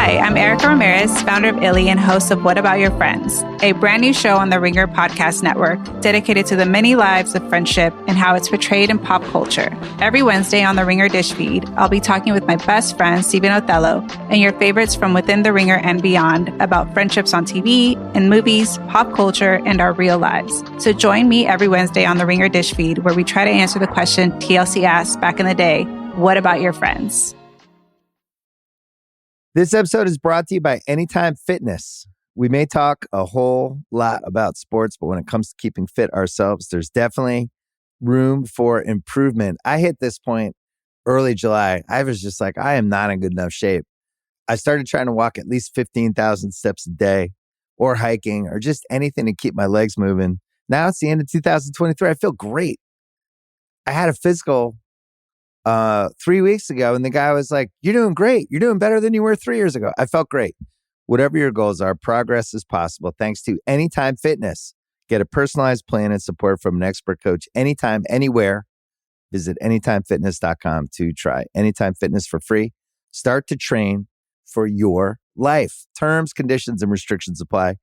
Hi, I'm Erica Ramirez, founder of Illy and host of What About Your Friends, a brand new show on the Ringer Podcast Network dedicated to the many lives of friendship and how it's portrayed in pop culture. Every Wednesday on the Ringer Dish feed, I'll be talking with my best friend, Stephen Othello, and your favorites from within the Ringer and beyond about friendships on TV, in movies, pop culture, and our real lives. So join me every Wednesday on the Ringer Dish feed, where we try to answer the question TLC asked back in the day, what about your friends? This episode is brought to you by Anytime Fitness. We may talk a whole lot about sports, but when it comes to keeping fit ourselves, there's definitely room for improvement. I hit this point early July. I was just like, I am not in good enough shape. I started trying to walk at least 15,000 steps a day, or hiking, or just anything to keep my legs moving. Now it's the end of 2023. I feel great. I had a physical 3 weeks ago, and the guy was like, you're doing great. You're doing better than you were 3 years ago. I felt great. Whatever your goals are, progress is possible thanks to Anytime Fitness. Get a personalized plan and support from an expert coach anytime, anywhere. Visit anytimefitness.com to try Anytime Fitness for free. Start to train for your life. Terms, conditions, and restrictions apply.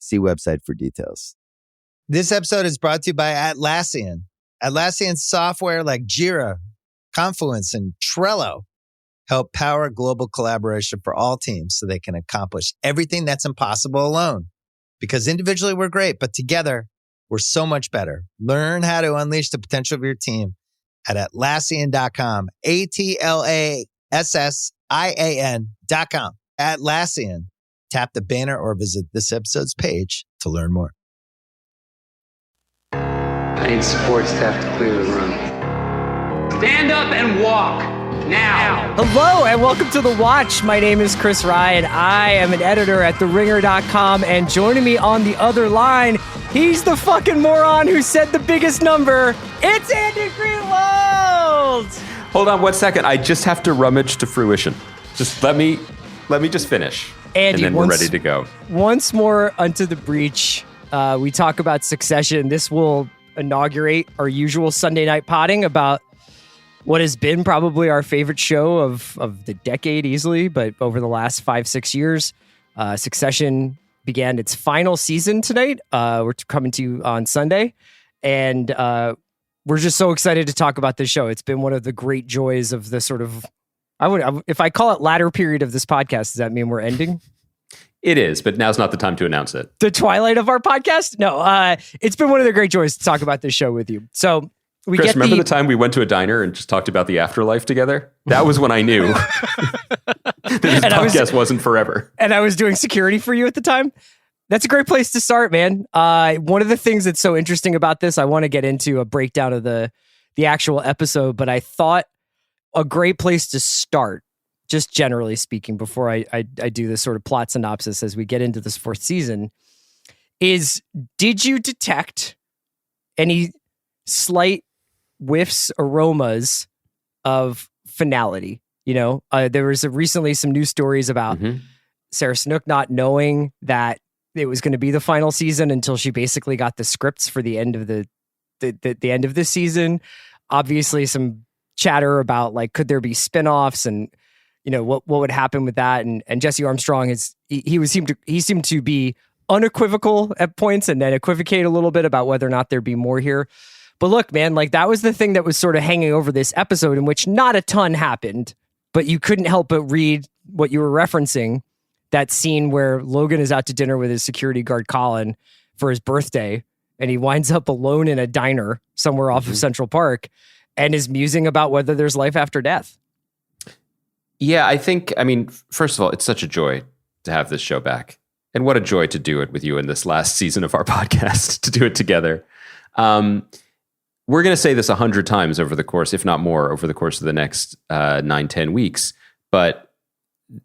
See website for details. This episode is brought to you by Atlassian. Atlassian software like Jira, Confluence, and Trello help power global collaboration for all teams so they can accomplish everything that's impossible alone. Because individually we're great, but together we're so much better. Learn how to unleash the potential of your team at Atlassian.com. Atlassian.com. Atlassian. Tap the banner or visit this episode's page to learn more. I need support staff to clear the room. Stand up and walk now. Hello and welcome to The Watch. My name is Chris Ryan. I am an editor at TheRinger.com, and joining me on the other line, he's the fucking moron who said the biggest number. It's Andy Greenwald. Hold on 1 second. I just have to rummage to fruition. Just let me just finish. Andy, and then we're ready to go. Once more unto the breach. We talk about Succession. This will inaugurate our usual Sunday night potting about what has been probably our favorite show of the decade easily, but over the last 5-6 years. Succession began its final season tonight. We're coming to you on Sunday, and we're just so excited to talk about this show. It's been one of the great joys of the sort of, if I call it latter period of this podcast, does that mean we're ending? It is, but now's not the time to announce it. The twilight of our podcast? No, it's been one of the great joys to talk about this show with you. So Chris, remember the time we went to a diner and just talked about the afterlife together? That was when I knew that this podcast wasn't forever. And I was doing security for you at the time. That's a great place to start, man. One of the things that's so interesting about this, I want to get into a breakdown of the actual episode, but I thought a great place to start, just generally speaking, before I do this sort of plot synopsis as we get into this fourth season, is did you detect any slight whiffs, aromas of finality? You know, there was recently some news stories about Sarah Snook not knowing that it was going to be the final season until she basically got the scripts for the end of the end of this season. Obviously, some chatter about like, could there be spinoffs, and you know what would happen with that? And Jesse Armstrong he seemed to be unequivocal at points, and then equivocate a little bit about whether or not there'd be more here. But look, man, like that was the thing that was sort of hanging over this episode, in which not a ton happened, but you couldn't help but read what you were referencing, that scene where Logan is out to dinner with his security guard, Colin, for his birthday, and he winds up alone in a diner somewhere off of Central Park and is musing about whether there's life after death. Yeah, I mean, first of all, it's such a joy to have this show back. And what a joy to do it with you in this last season of our podcast, to do it together. We're going to say this 100 times over the course, if not more, over the course of the next 9-10 weeks. But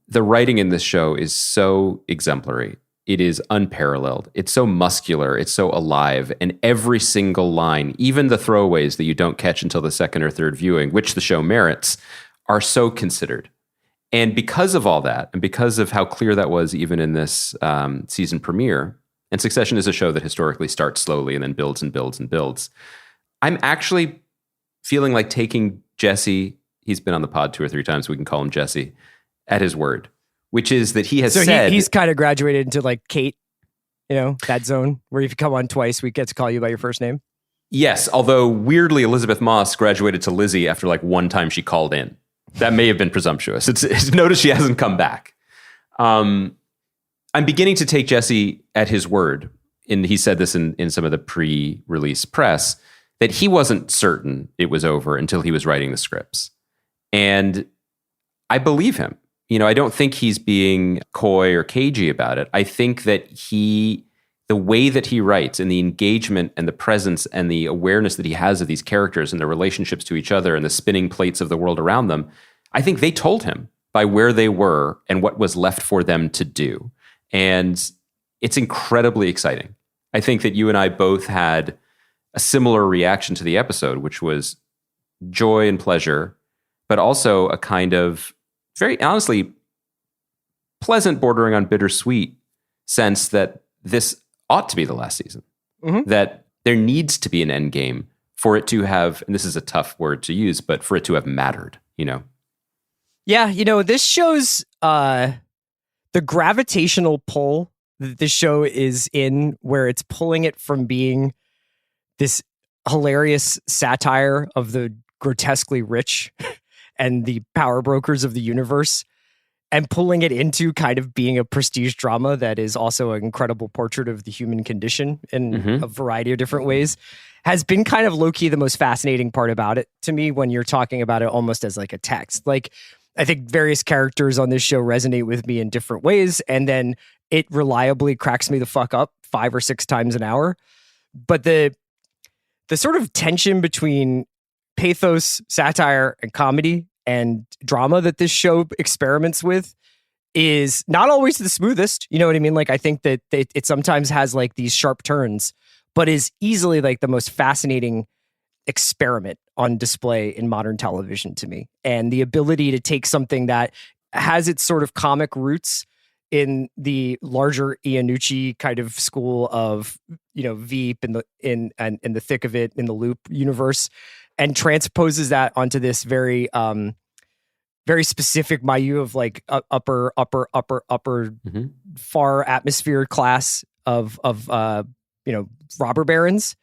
the writing in this show is so exemplary. It is unparalleled. It's so muscular. It's so alive. And every single line, even the throwaways that you don't catch until the second or third viewing, which the show merits, are so considered. And because of all that, and because of how clear that was even in this season premiere, and Succession is a show that historically starts slowly and then builds and builds and builds, I'm actually feeling like taking Jesse, he's been on the pod 2 or 3 times, we can call him Jesse, at his word, which is that he has so said... he's kind of graduated into like Kate, that zone where if you come on twice, we get to call you by your first name. Yes, although weirdly, Elizabeth Moss graduated to Lizzie after like one time she called in. That may have been presumptuous. It's notice she hasn't come back. I'm beginning to take Jesse at his word, and he said this in some of the pre-release press, that he wasn't certain it was over until he was writing the scripts. And I believe him. I don't think he's being coy or cagey about it. I think that the way that he writes and the engagement and the presence and the awareness that he has of these characters and their relationships to each other and the spinning plates of the world around them, I think they told him by where they were and what was left for them to do. And it's incredibly exciting. I think that you and I both had a similar reaction to the episode, which was joy and pleasure, but also a kind of very honestly pleasant, bordering on bittersweet sense that this ought to be the last season. Mm-hmm. That there needs to be an end game for it to have, and this is a tough word to use, but for it to have mattered, Yeah, this shows the gravitational pull that this show is in, where it's pulling it from being this hilarious satire of the grotesquely rich and the power brokers of the universe, and pulling it into kind of being a prestige drama that is also an incredible portrait of the human condition in a variety of different ways, has been kind of low-key the most fascinating part about it to me when you're talking about it almost as like a text. Like, I think various characters on this show resonate with me in different ways, and then it reliably cracks me the fuck up 5 or 6 times an hour. But the sort of tension between pathos, satire, and comedy and drama that this show experiments with is not always the smoothest. You know what I mean? Like, I think that it sometimes has like these sharp turns, but is easily like the most fascinating experiment on display in modern television to me. And the ability to take something that has its sort of comic roots in the larger Iannucci kind of school of, Veep in the thick of it, in the Loop universe, and transposes that onto this very very specific milieu of like upper far atmosphere class of robber barons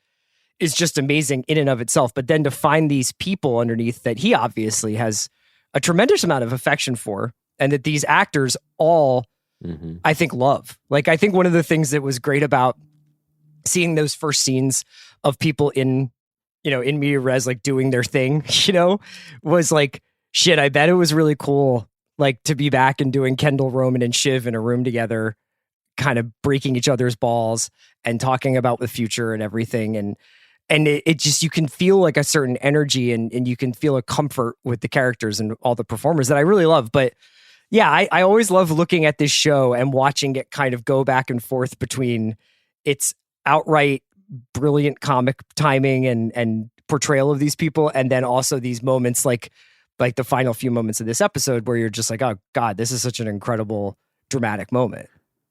is just amazing in and of itself. But then to find these people underneath that he obviously has a tremendous amount of affection for, and that these actors all I think love. Like, I think one of the things that was great about seeing those first scenes of people in media res, like doing their thing, was like, shit, I bet it was really cool, like, to be back and doing Kendall, Roman, and Shiv in a room together, kind of breaking each other's balls and talking about the future and everything. And it just, you can feel like a certain energy and you can feel a comfort with the characters and all the performers that I really love. But yeah, I always love looking at this show and watching it kind of go back and forth between its outright brilliant comic timing and portrayal of these people, and then also these moments like the final few moments of this episode where you're just like, oh God, this is such an incredible dramatic moment.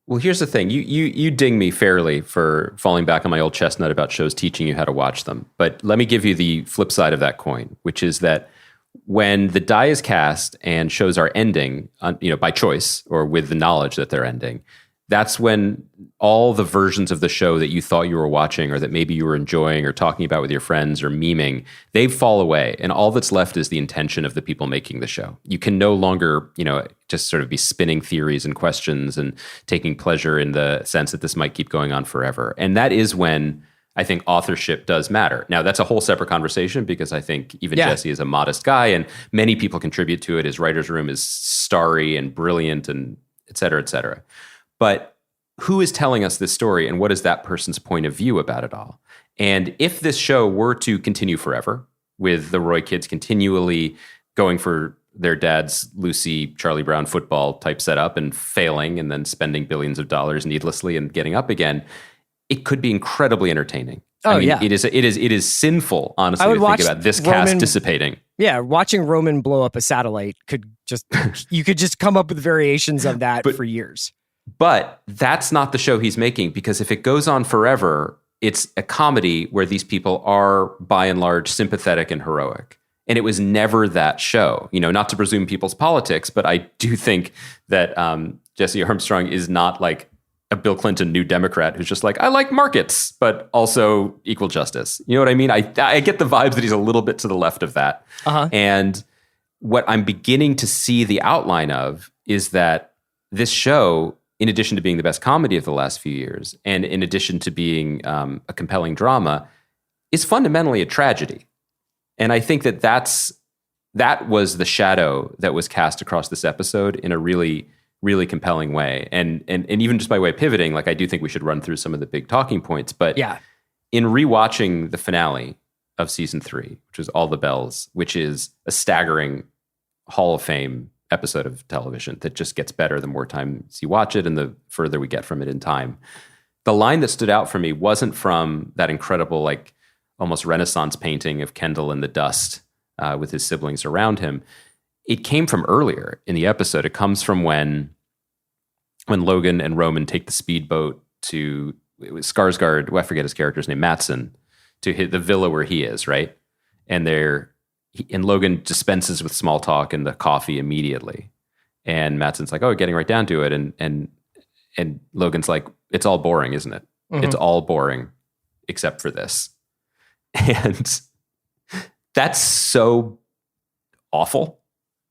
Well, here's the thing. You ding me fairly for falling back on my old chestnut about shows teaching you how to watch them. But let me give you the flip side of that coin, which is that when the die is cast and shows are ending, by choice or with the knowledge that they're ending, that's when all the versions of the show that you thought you were watching or that maybe you were enjoying or talking about with your friends or memeing, they fall away. And all that's left is the intention of the people making the show. You can no longer, just sort of be spinning theories and questions and taking pleasure in the sense that this might keep going on forever. And that is when I think authorship does matter. Now, that's a whole separate conversation because I think even Jesse is a modest guy and many people contribute to it. His writer's room is starry and brilliant and et cetera, et cetera. But who is telling us this story and what is that person's point of view about it all? And if this show were to continue forever with the Roy kids continually going for their dad's Lucy, Charlie Brown football type setup and failing and then spending billions of dollars needlessly and getting up again, it could be incredibly entertaining. It is sinful, honestly, to think about this cast dissipating. Yeah, watching Roman blow up a satellite you could just come up with variations of that for years. But that's not the show he's making, because if it goes on forever, it's a comedy where these people are, by and large, sympathetic and heroic. And it was never that show. Not to presume people's politics, but I do think that Jesse Armstrong is not like a Bill Clinton New Democrat who's just like, I like markets, but also equal justice. You know what I mean? I get the vibes that he's a little bit to the left of that. And what I'm beginning to see the outline of is that this show, in addition to being the best comedy of the last few years, and in addition to being a compelling drama, is fundamentally a tragedy. And I think that was the shadow that was cast across this episode in a really, really compelling way. And even just by way of pivoting, like I do think we should run through some of the big talking points. But in rewatching the finale of season 3, which was All the Bells, which is a staggering Hall of Fame episode of television that just gets better the more times you watch it and the further we get from it in time. The line that stood out for me wasn't from that incredible, like almost Renaissance painting of Kendall in the dust with his siblings around him. It came from earlier in the episode. It comes from when Logan and Roman take the speedboat to Skarsgård, I forget his character's name, Matsson, to hit the villa where he is, right? And Logan dispenses with small talk and the coffee immediately. And Matsson's like, oh, getting right down to it. And Logan's like, it's all boring, isn't it? Mm-hmm. It's all boring except for this. And that's so awful.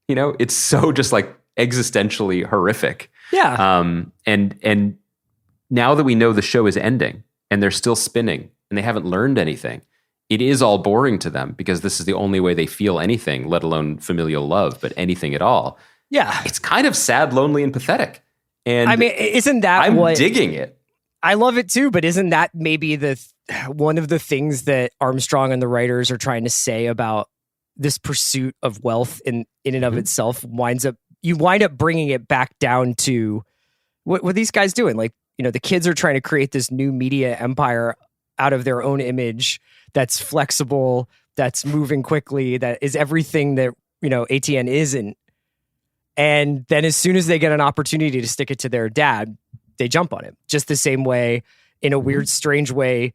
It's so just like existentially horrific. Yeah. And now that we know the show is ending and they're still spinning and they haven't learned anything, it is all boring to them because this is the only way they feel anything, let alone familial love, but anything at all. Yeah. It's kind of sad, lonely, and pathetic. And I mean, isn't that I'm digging it. I love it too, but isn't that maybe one of the things that Armstrong and the writers are trying to say about this pursuit of wealth in and of itself you wind up bringing it back down to what these guys doing? Like, the kids are trying to create this new media empire out of their own image that's flexible, that's moving quickly, that is everything that, ATN isn't. And then as soon as they get an opportunity to stick it to their dad, they jump on it. Just the same way, in a weird, strange way,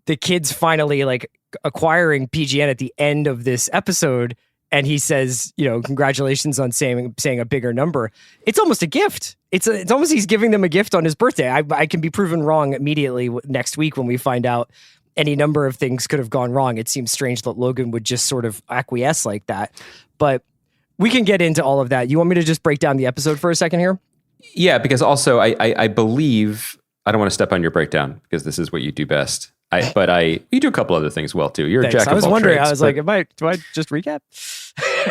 the kid's finally like acquiring PGN at the end of this episode. And he says, congratulations on saying a bigger number. It's almost a gift. It's almost he's giving them a gift on his birthday. I can be proven wrong immediately next week when we find out any number of things could have gone wrong. It seems strange that Logan would just sort of acquiesce like that. But we can get into all of that. You want me to just break down the episode for a second here? Yeah, because also I believe, I don't want to step on your breakdown because this is what you do best. You do a couple other things well too. You're a jack of all trades. I was wondering. I was like, do I just recap?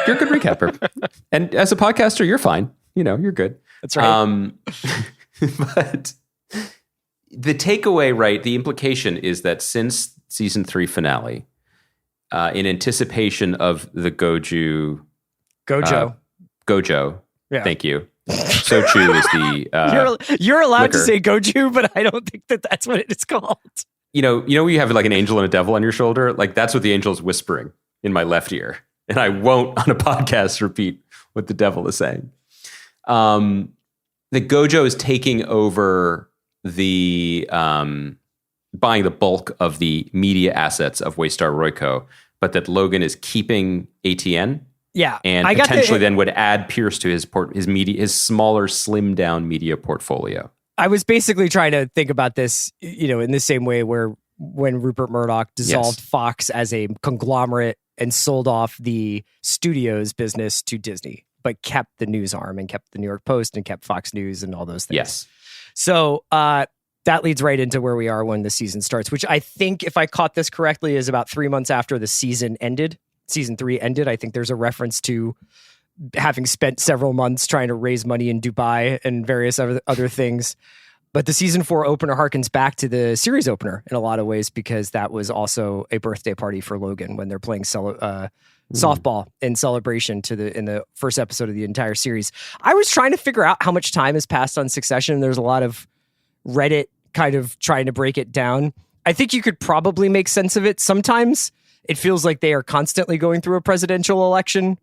You're a good recapper. And as a podcaster, you're fine. You're good. That's right. But the takeaway, right? The implication is that since season 3 finale, in anticipation of the Gojo. Yeah. Thank you. Sochu is the you're allowed liquor. To say Goju, but I don't think that that's what it is called. You have like an angel and a devil on your shoulder. Like that's what the angel is whispering in my left ear, and I won't on a podcast repeat what the devil is saying. The Gojo is taking over the buying the bulk of the media assets of Waystar Royco, but that Logan is keeping ATN. Yeah, and potentially then would add Pierce to his smaller, slimmed down media portfolio. I was basically trying to think about this, in the same way where when Rupert Murdoch dissolved Fox as a conglomerate and sold off the studios business to Disney, but kept the news arm and kept the New York Post and kept Fox News and all those things. Yes. So that leads right into where we are when the season starts, which I think, if I caught this correctly, is about 3 months after the season ended. Season 3 ended. I think there's a reference to having spent several months trying to raise money in Dubai and various other things. But the season 4 opener harkens back to the series opener in a lot of ways, because that was also a birthday party for Logan when they're playing softball in celebration in the first episode of the entire series. I was trying to figure out how much time has passed on Succession. There's a lot of Reddit kind of trying to break it down. I think you could probably make sense of it. Sometimes it feels like they are constantly going through a presidential election,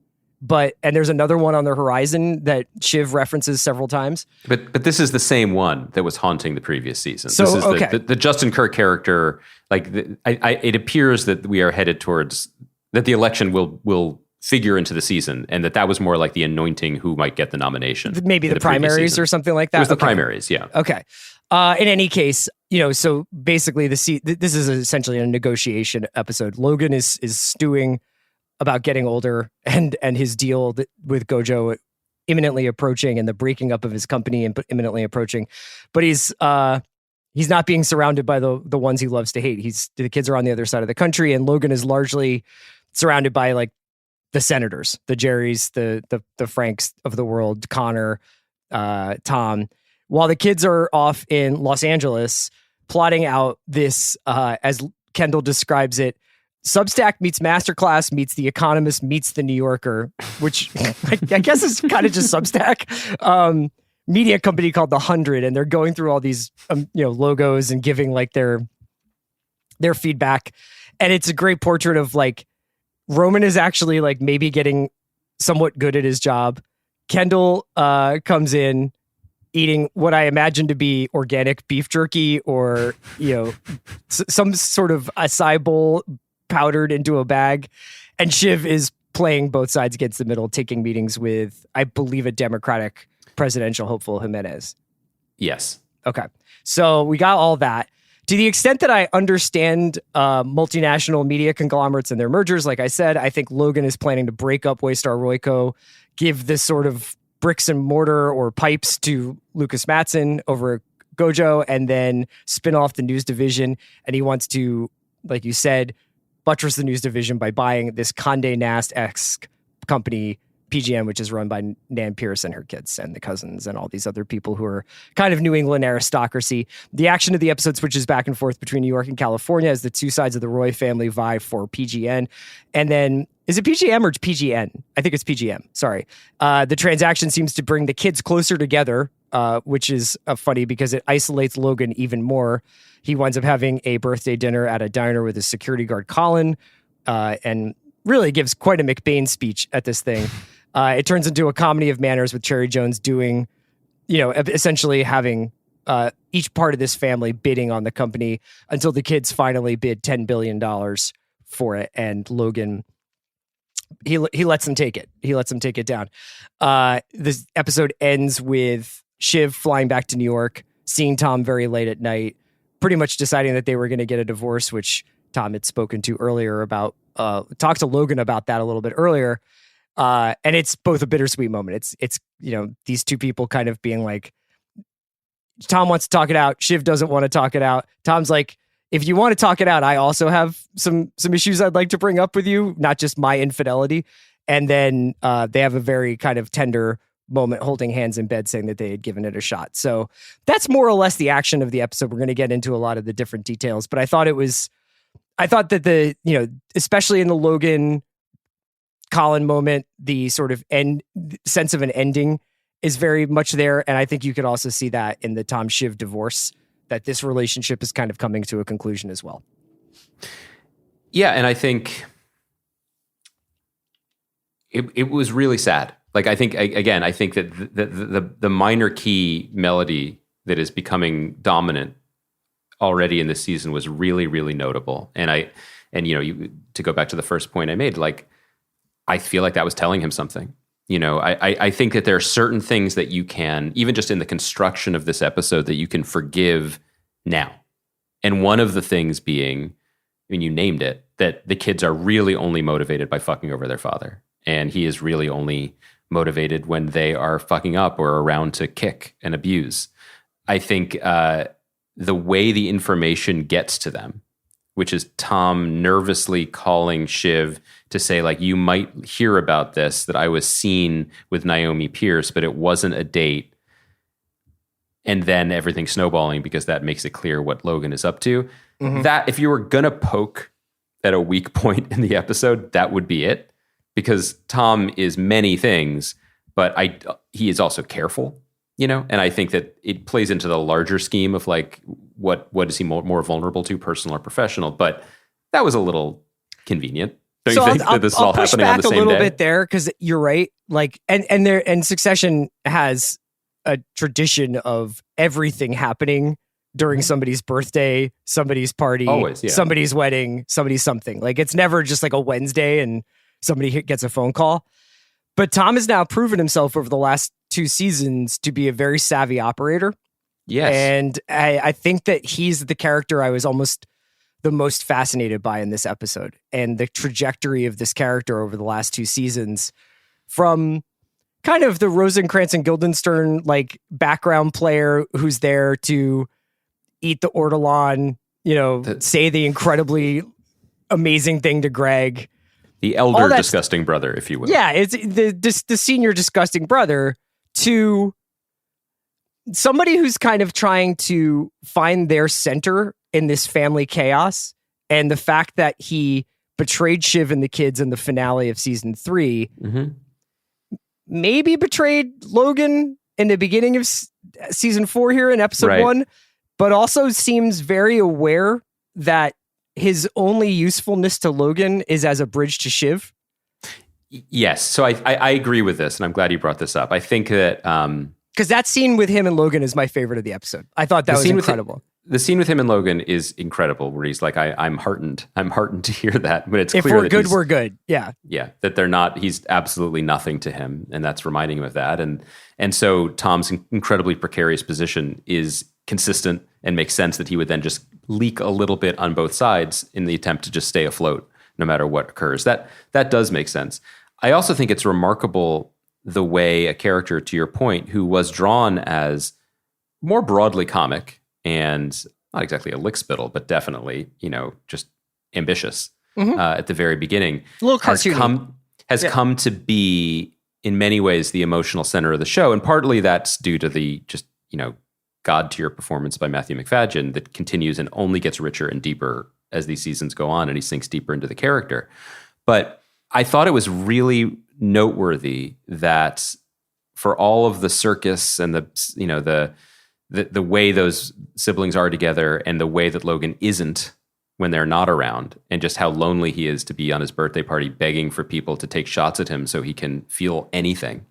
and there's another one on the horizon that Shiv references several times. But this is the same one that was haunting the previous season. So, this is the Justin Kirk character. Like it appears that we are headed towards that the election will figure into the season, and that was more like the anointing who might get the nomination. Maybe the primaries or something like that. It was the primaries, yeah. Okay. In any case, so basically this is essentially a negotiation episode. Logan is stewing about getting older and his deal with Gojo imminently approaching, and the breaking up of his company imminently approaching. But he's not being surrounded by the ones he loves to hate. The kids are on the other side of the country, and Logan is largely surrounded by like the senators, the Jerrys, the Franks of the world, Connor, Tom, while the kids are off in Los Angeles plotting out this, as Kendall describes it, Substack meets Masterclass meets The Economist meets The New Yorker, which I guess is kind of just Substack. Media company called The 100, and they're going through all these logos and giving like their feedback, and it's a great portrait of like Roman is actually like maybe getting somewhat good at his job. Kendall comes in eating what I imagine to be organic beef jerky or some sort of acai bowl powdered into a bag, and Shiv is playing both sides against the middle, taking meetings with, I believe, a Democratic presidential hopeful, Jimenez. Yes. Okay. So we got all that. To the extent that I understand multinational media conglomerates and their mergers, like I said, I think Logan is planning to break up Waystar Royco, give this sort of bricks and mortar or pipes to Lucas Matson over Gojo, and then spin off the news division. And he wants to, like you said, buttress the news division by buying this Condé Nast-esque company, PGN, which is run by Nan Pierce and her kids and the cousins and all these other people who are kind of New England aristocracy. The action of the episode switches back and forth between New York and California as the two sides of the Roy family vie for PGN. And then, is it PGM or PGN? I think it's PGM. Sorry. The transaction seems to bring the kids closer together, which is funny because it isolates Logan even more. He winds up having a birthday dinner at a diner with his security guard, Colin, and really gives quite a McBain speech at this thing. It turns into a comedy of manners with Cherry Jones doing, essentially having each part of this family bidding on the company until the kids finally bid $10 billion for it. And Logan, he lets them take it. He lets them take it down. This episode ends with Shiv flying back to New York, seeing Tom very late at night, pretty much deciding that they were going to get a divorce, which Tom had spoken to earlier about, talked to Logan about that a little bit earlier. And it's both a bittersweet moment. It's these two people kind of being like, Tom wants to talk it out. Shiv doesn't want to talk it out. Tom's like, if you want to talk it out, I also have some issues I'd like to bring up with you, not just my infidelity. And then they have a very kind of tender moment holding hands in bed saying that they had given it a shot. So that's more or less the action of the episode. We're going to get into a lot of the different details, but I thought that especially in the Logan Colin moment, the sort of sense of an ending is very much there. And I think you could also see that in the Tom Shiv divorce, that this relationship is kind of coming to a conclusion as well. Yeah. And I think it was really sad. Like, I think that the minor key melody that is becoming dominant already in this season was really, really notable. And to go back to the first point I made, like, I feel like that was telling him something. I think that there are certain things that you can, even just in the construction of this episode, that you can forgive now. And one of the things being, you named it, that the kids are really only motivated by fucking over their father. And he is really only motivated when they are fucking up or around to kick and abuse. I think the way the information gets to them, which is Tom nervously calling Shiv to say, like, you might hear about this, that I was seen with Naomi Pierce, but it wasn't a date. And then everything snowballing because that makes it clear what Logan is up to. Mm-hmm. That, if you were going to poke at a weak point in the episode, that would be it. Because Tom is many things, but he is also careful, and I think that it plays into the larger scheme of like, what is he more vulnerable to, personal or professional? But that was a little convenient. Don't you think that this is all happening on the same day? I'll push back a little bit there, because you're right. Like, and Succession has a tradition of everything happening during somebody's birthday, somebody's party, Always, yeah. somebody's wedding, somebody's something. Like it's never just like a Wednesday and somebody gets a phone call. But Tom has now proven himself over the last 2 seasons to be a very savvy operator. Yes. And I think that he's the character I was almost the most fascinated by in this episode, and the trajectory of this character over the last 2 seasons, from kind of the Rosencrantz and Guildenstern like background player who's there to eat the ortolan, say the incredibly amazing thing to Greg. The elder disgusting brother, if you will. Yeah, it's the senior disgusting brother, to somebody who's kind of trying to find their center in this family chaos. And the fact that he betrayed Shiv and the kids in the finale of season 3, maybe betrayed Logan in the beginning of season 4 here in episode 1, but also seems very aware that his only usefulness to Logan is as a bridge to Shiv. Yes. So I agree with this, and I'm glad you brought this up. I think that... because that scene with him and Logan is my favorite of the episode. I thought that was incredible. The scene with him and Logan is incredible, where he's like, I'm heartened. I'm heartened to hear that. But it's if clear we're good, we're good. Yeah. Yeah. That they're not, he's absolutely nothing to him. And that's reminding him of that. And so Tom's incredibly precarious position is consistent and makes sense that he would then just leak a little bit on both sides in the attempt to just stay afloat no matter what occurs. That does make sense. I also think it's remarkable the way a character, to your point, who was drawn as more broadly comic and not exactly a lickspittle, but definitely, just ambitious at the very beginning, a little cartoony, has come to be in many ways the emotional center of the show. And partly that's due to the just, God tier performance by Matthew McFadden that continues and only gets richer and deeper as these seasons go on, and he sinks deeper into the character. But I thought it was really noteworthy that for all of the circus and the way those siblings are together, and the way that Logan isn't when they're not around, and just how lonely he is to be on his birthday party begging for people to take shots at him so he can feel anything.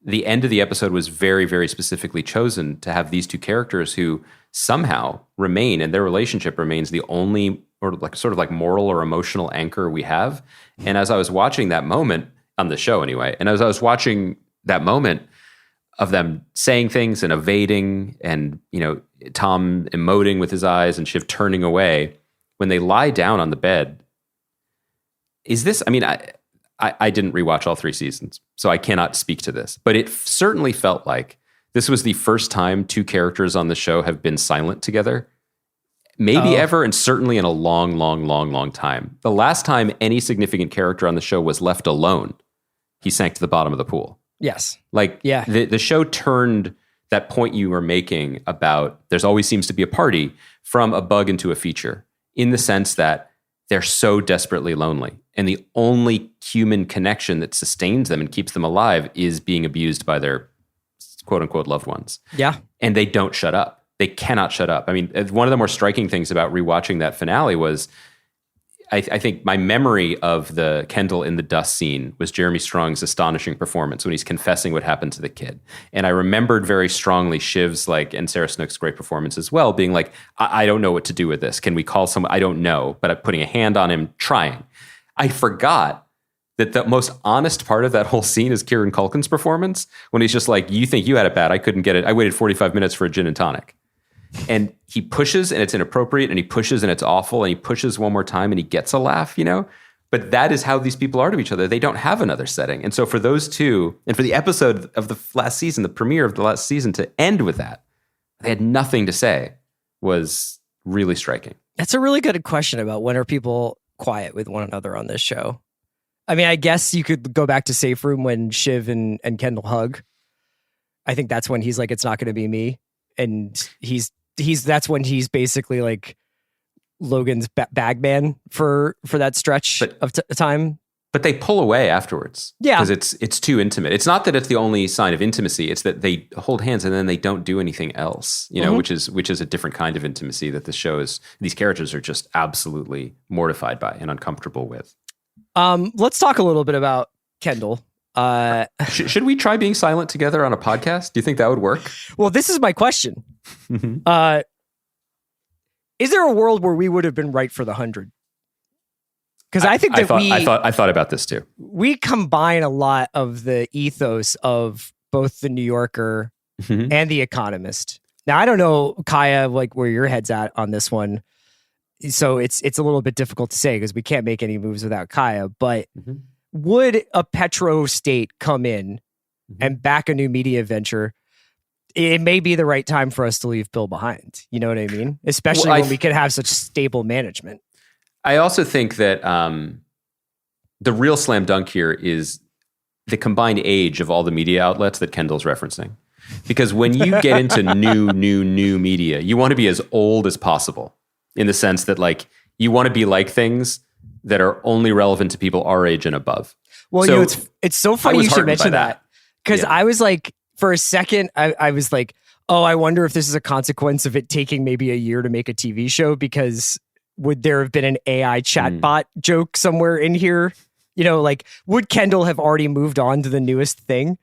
The end of the episode was very, very specifically chosen to have these two characters who somehow remain, and their relationship remains the only or sort of like moral or emotional anchor we have. And as I was watching that moment on the show anyway, and as I was watching that moment of them saying things and evading and, Tom emoting with his eyes and Shiv turning away, when they lie down on the bed, is this, I didn't rewatch all 3 seasons, so I cannot speak to this, but it certainly felt like this was the first time 2 characters on the show have been silent together, maybe ever, and certainly in a long, long, long, long time. The last time any significant character on the show was left alone, he sank to the bottom of the pool. Yes. The show turned that point you were making about there's always seems to be a party from a bug into a feature, in the sense that they're so desperately lonely. And the only human connection that sustains them and keeps them alive is being abused by their quote unquote loved ones. Yeah. And they don't shut up. They cannot shut up. One of the more striking things about rewatching that finale was I think my memory of the Kendall in the dust scene was Jeremy Strong's astonishing performance when he's confessing what happened to the kid. And I remembered very strongly Shiv's and Sarah Snook's great performance as well, being like, I don't know what to do with this. Can we call someone? I don't know, but I'm putting a hand on him, trying. I forgot that the most honest part of that whole scene is Kieran Culkin's performance, when he's just like, you think you had it bad. I couldn't get it. I waited 45 minutes for a gin and tonic. And he pushes and it's inappropriate, and he pushes and it's awful, and he pushes one more time and he gets a laugh, But that is how these people are to each other. They don't have another setting. And so for those two, and for the episode of the last season, the premiere of the last season, to end with that, they had nothing to say, was really striking. That's a really good question about when are people quiet with one another on this show. I guess you could go back to Safe Room when Shiv and Kendall hug. I think that's when he's like, it's not going to be me. And that's when he's basically like Logan's bag man for that stretch of time. But they pull away afterwards. Yeah. Because it's too intimate. It's not that it's the only sign of intimacy. It's that they hold hands and then they don't do anything else, which is a different kind of intimacy that the show is. These characters are just absolutely mortified by and uncomfortable with. Let's talk a little bit about Kendall. Should we try being silent together on a podcast? Do you think that would work? Well, this is my question. Is there a world where we would have been right for the 100? Because I think that I thought about this too. We combine a lot of the ethos of both the New Yorker and the Economist. Now, I don't know, Kaya, like where your head's at on this one. So it's a little bit difficult to say because we can't make any moves without Kaya. But would a petro state come in and back a new media venture? It may be the right time for us to leave Bill behind. You know what I mean? Especially when we could have such stable management. I also think that the real slam dunk here is the combined age of all the media outlets that Kendall's referencing. Because when you get into new media, you want to be as old as possible in the sense that like you want to be like things that are only relevant to people our age and above. Well, so it's so funny you should mention that because I was like, for a second, I was like, oh, I wonder if this is a consequence of it taking maybe a year to make a TV show because would there have been an AI chatbot joke somewhere in here? You know, like would Kendall have already moved on to the newest thing?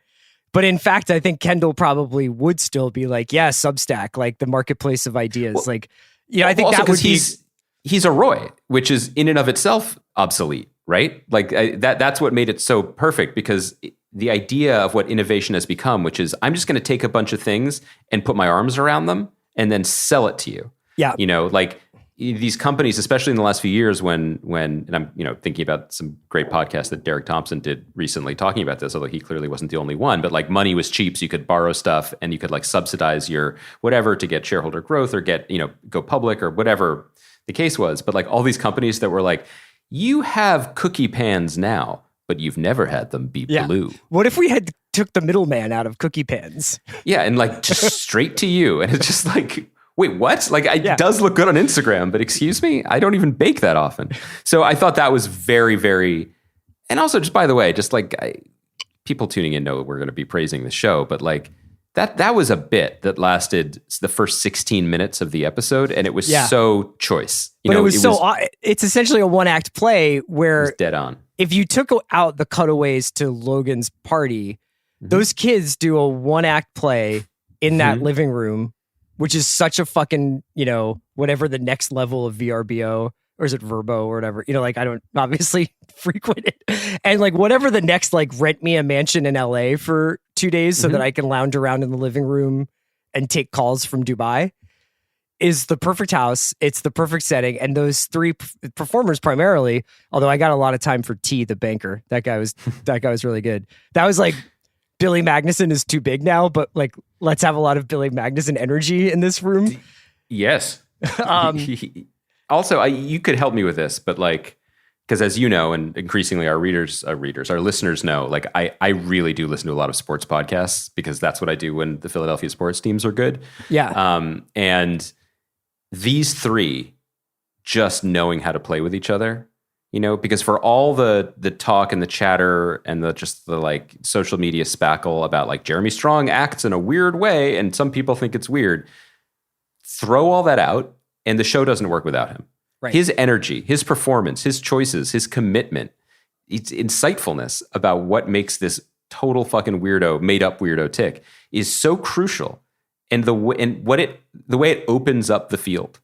But in fact, I think Kendall probably would still be like, yeah, Substack, like the marketplace of ideas. Well, like, you know, I think that would be... He's a Roy, which is in and of itself obsolete, right? Like that's what made it so perfect because the idea of what innovation has become, which is I'm just going to take a bunch of things and put my arms around them and then sell it to you. Yeah. You know, like these companies, especially in the last few years when and I'm, you know, thinking about some great podcasts that Derek Thompson did recently talking about this, although he clearly wasn't the only one, but like money was cheap. So you could borrow stuff and you could like subsidize your whatever to get shareholder growth or get, you know, go public or whatever the case was. But like all these companies that were like, you have cookie pans now, but you've never had them be blue. What if we had took the middleman out of cookie pans? Yeah. And like just straight to you. And it's just like, wait, what? Like it does look good on Instagram, but excuse me, I don't even bake that often. So I thought that was very, very, and also just by the way, just like people tuning in know we're going to be praising the show, but like that was a bit that lasted the first 16 minutes of the episode. And it was so choice. You know, it's essentially a one act play where it was dead on. If you took out the cutaways to Logan's party, those kids do a one act play in that living room, which is such a fucking, you know, whatever the next level of VRBO, or is it Verbo or whatever, you know, like I don't obviously frequent it. And like whatever the next, like rent me a mansion in LA for 2 days so that I can lounge around in the living room and take calls from Dubai is the perfect house. It's the perfect setting. And those three performers primarily, although I got a lot of time for T, the banker, that guy was really good. That was like, Billy Magnuson is too big now, but like, let's have a lot of Billy Magnuson energy in this room. Yes. Also, you could help me with this, but like, because as you know, and increasingly our listeners know, like I really do listen to a lot of sports podcasts because that's what I do when the Philadelphia sports teams are good. Yeah. And these three just knowing how to play with each other, you know, because for all the talk and the chatter and the like social media spackle about like Jeremy Strong acts in a weird way and some people think it's weird, throw all that out and the show doesn't work without him. Right. His energy, his performance, his choices, his commitment, its insightfulness about what makes this total fucking weirdo, made up weirdo tick is so crucial. And the way it opens up the field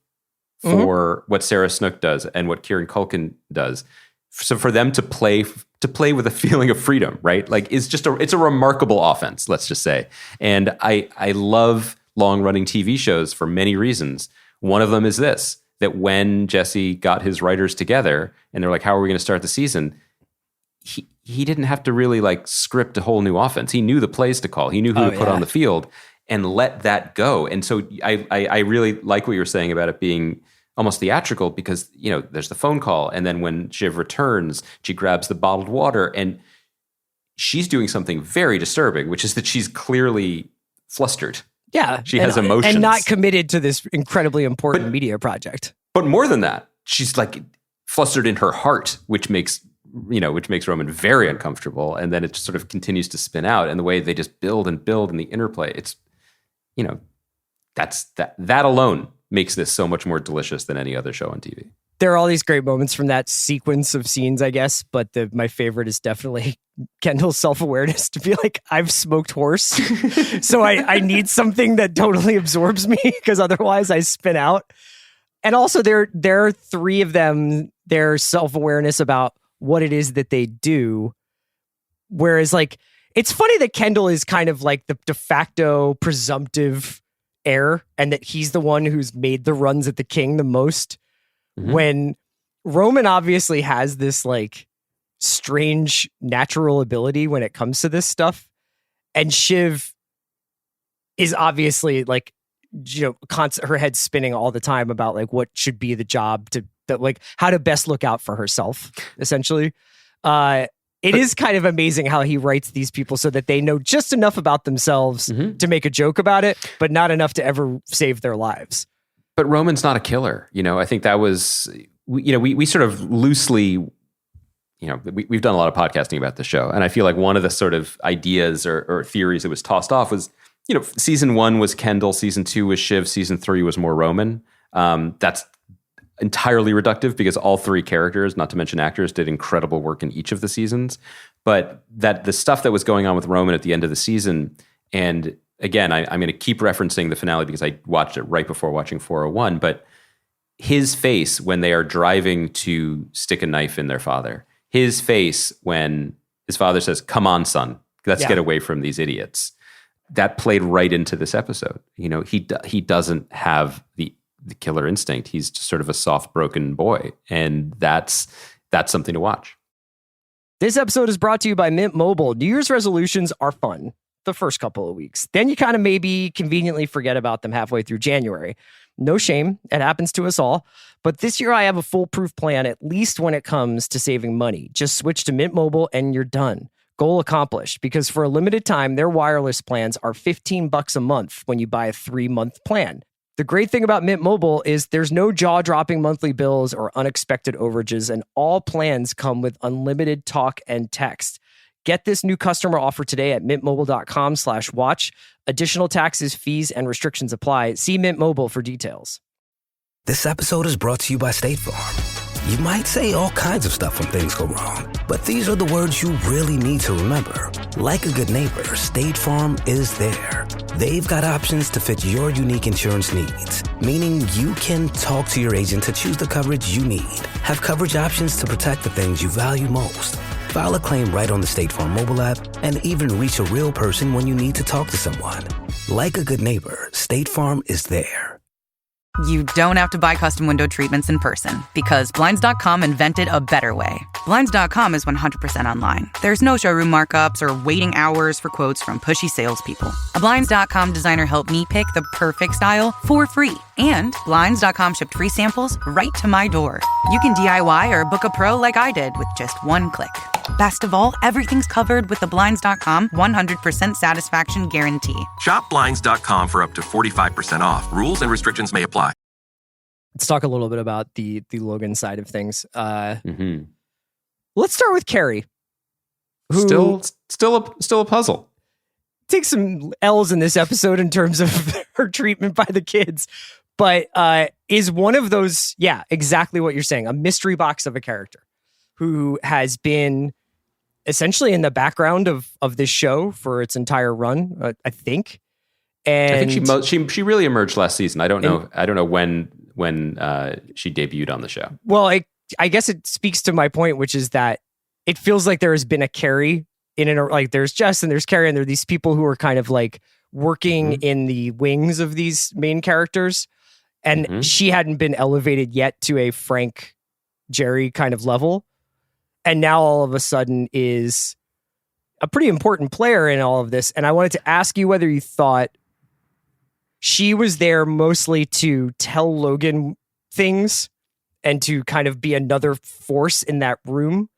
for what Sarah Snook does and what Kieran Culkin does. So for them to play with a feeling of freedom, right? Like it's a remarkable offense, let's just say. And I love long running TV shows for many reasons. One of them is this, that when Jesse got his writers together and they're like, how are we going to start the season? He didn't have to really like script a whole new offense. He knew the plays to call. He knew who to put on the field and let that go. And so I really like what you're saying about it being almost theatrical because, you know, there's the phone call. And then when Shiv returns, she grabs the bottled water and she's doing something very disturbing, which is that she's clearly flustered. Yeah. She has emotions. And not committed to this incredibly important media project. But more than that, she's like flustered in her heart, which makes Roman very uncomfortable. And then it just sort of continues to spin out. And the way they just build and build in the interplay, it's, you know, that alone makes this so much more delicious than any other show on TV. There are all these great moments from that sequence of scenes, I guess, but my favorite is definitely Kendall's self-awareness to be like, I've smoked horse, so I need something that totally absorbs me because otherwise I spin out. And also there are three of them, their self-awareness about what it is that they do. Whereas like, it's funny that Kendall is kind of like the de facto presumptive heir and that he's the one who's made the runs at the king the most. When Roman obviously has this like strange natural ability when it comes to this stuff. And Shiv is obviously like, her head's spinning all the time about like what should be the job like how to best look out for herself, essentially. It is kind of amazing how he writes these people so that they know just enough about themselves to make a joke about it, but not enough to ever save their lives. But Roman's not a killer. I think that was, we sort of loosely, we've done a lot of podcasting about the show. And I feel like one of the sort of ideas or theories that was tossed off was, season 1 was Kendall, season 2 was Shiv, season 3 was more Roman. That's entirely reductive because all three characters, not to mention actors, did incredible work in each of the seasons. But that the stuff that was going on with Roman at the end of the season, and again, I'm going to keep referencing the finale because I watched it right before watching 401, but his face when they are driving to stick a knife in their father, his face when his father says, "Come on, son, let's get away from these idiots." That played right into this episode. He doesn't have the killer instinct. He's just sort of a soft, broken boy. And that's something to watch. This episode is brought to you by Mint Mobile. New Year's resolutions are fun the first couple of weeks. Then you kind of maybe conveniently forget about them halfway through January. No shame. It happens to us all. But this year I have a foolproof plan, at least when it comes to saving money. Just switch to Mint Mobile and you're done. Goal accomplished, because for a limited time, their wireless plans are $15 a month when you buy a 3-month plan. The great thing about Mint Mobile is there's no jaw-dropping monthly bills or unexpected overages, and all plans come with unlimited talk and text. Get this new customer offer today at mintmobile.com/watch. Additional taxes, fees, and restrictions apply. See Mint Mobile for details. This episode is brought to you by State Farm. You might say all kinds of stuff when things go wrong, but these are the words you really need to remember. Like a good neighbor, State Farm is there. They've got options to fit your unique insurance needs, meaning you can talk to your agent to choose the coverage you need. Have coverage options to protect the things you value most. File a claim right on the State Farm mobile app and even reach a real person when you need to talk to someone. Like a good neighbor, State Farm is there. You don't have to buy custom window treatments in person because Blinds.com invented a better way. Blinds.com is 100% online. There's no showroom markups or waiting hours for quotes from pushy salespeople. A Blinds.com designer helped me pick the perfect style for free. And Blinds.com shipped free samples right to my door. You can DIY or book a pro like I did with just one click. Best of all, everything's covered with the Blinds.com 100% satisfaction guarantee. Shop Blinds.com for up to 45% off. Rules and restrictions may apply. Let's talk a little bit about the Logan side of things. Let's start with Carrie. Who Still a puzzle. Takes some L's in this episode in terms of her treatment by the kids, but is one of those, exactly what you're saying, a mystery box of a character who has been essentially in the background of this show for its entire run, I think. And I think she really emerged last season. I don't know when she debuted on the show. Well, I guess it speaks to my point, which is that it feels like there has been a Carrie in and like there's Jess and there's Carrie and there are these people who are kind of like working in the wings of these main characters, and she hadn't been elevated yet to a Frank Jerry kind of level. And now all of a sudden is a pretty important player in all of this. And I wanted to ask you whether you thought she was there mostly to tell Logan things and to kind of be another force in that room.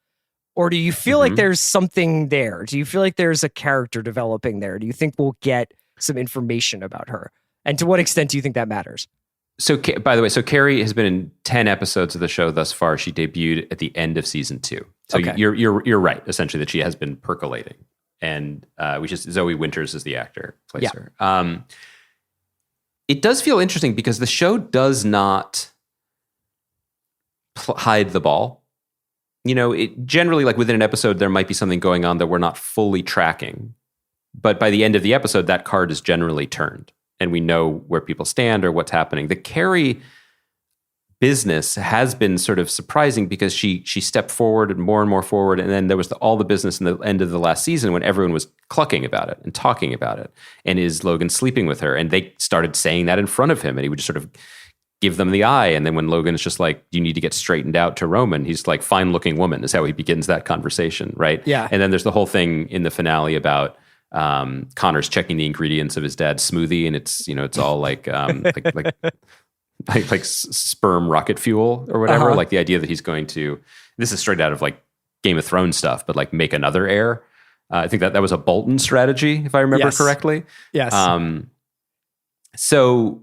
Or do you feel like there's something there? Do you feel like there's a character developing there? Do you think we'll get some information about her? And to what extent do you think that matters? So, by the way, Carrie has been in 10 episodes of the show thus far. She debuted at the end of season 2. So you're right, essentially, that she has been percolating. And Zoe Winters is the actor, plays her. It does feel interesting because the show does not hide the ball. It generally, like within an episode, there might be something going on that we're not fully tracking. But by the end of the episode, that card is generally turned and we know where people stand or what's happening. The Carrie business has been sort of surprising because she stepped forward and more forward. And then there was all the business in the end of the last season when everyone was clucking about it and talking about it. And is Logan sleeping with her? And they started saying that in front of him and he would just sort of give them the eye. And then when Logan's just like, you need to get straightened out to Roman, he's like, fine looking woman is how he begins that conversation. Right. Yeah. And then there's the whole thing in the finale about Connor's checking the ingredients of his dad's smoothie. And it's all like, like sperm rocket fuel or whatever. Like the idea that he's going to, this is straight out of like Game of Thrones stuff, but like make another heir. I think that was a Bolton strategy, if I remember correctly. Yes. So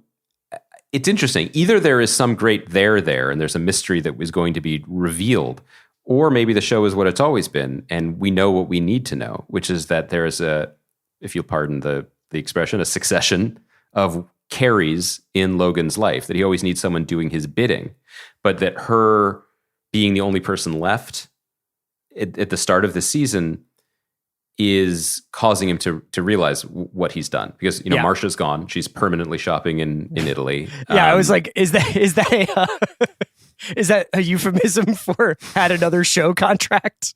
it's interesting. Either there is some great there, and there's a mystery that was going to be revealed, or maybe the show is what it's always been, and we know what we need to know, which is that there is if you'll pardon the expression, a succession of Carries in Logan's life, that he always needs someone doing his bidding, but that her being the only person left at the start of the season is causing him to realize what he's done, because Marsha's gone. She's permanently shopping in Italy. I was like, is that a euphemism for had another show contract?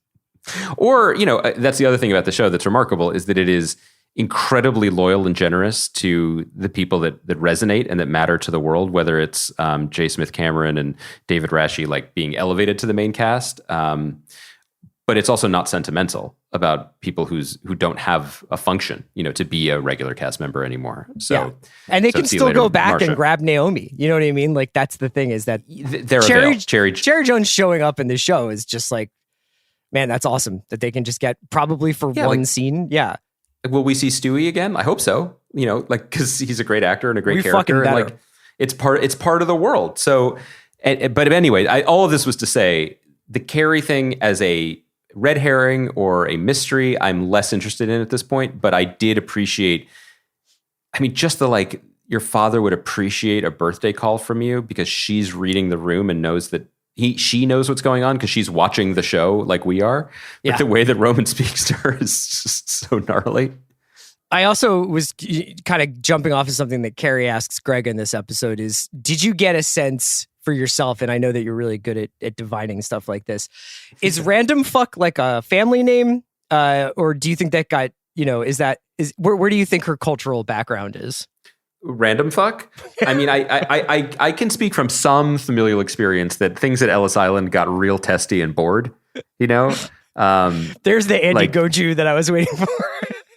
Or, that's the other thing about the show that's remarkable, is that it is incredibly loyal and generous to the people that resonate and that matter to the world, whether it's J. Smith Cameron and David Rasche like being elevated to the main cast. But it's also not sentimental about people who don't have a function, to be a regular cast member anymore. So, and they can still go back and grab Naomi. You know what I mean? Like that's the thing, is that Cherry Jones showing up in the show is just like, man, that's awesome that they can just get probably for one scene. Yeah. Will we see Stewie again? I hope so. Because he's a great actor and a great character, and like it's part of the world. So, but anyway, all of this was to say the Carrie thing as a red herring or a mystery, I'm less interested in at this point. But I did appreciate. I mean, just the like your father would appreciate a birthday call from you because she's reading the room and knows that she knows what's going on because she's watching the show like we are. But the way that Roman speaks to her is just so gnarly. I also was kind of jumping off of something that Carrie asks Greg in this episode is, did you get a sense for yourself? And I know that you're really good at divining stuff like this. Is random fuck like a family name? Or do you think that got, where do you think her cultural background is? Random fuck? I mean, I can speak from some familial experience that things at Ellis Island got real testy and bored, There's the Andy Goju that I was waiting for.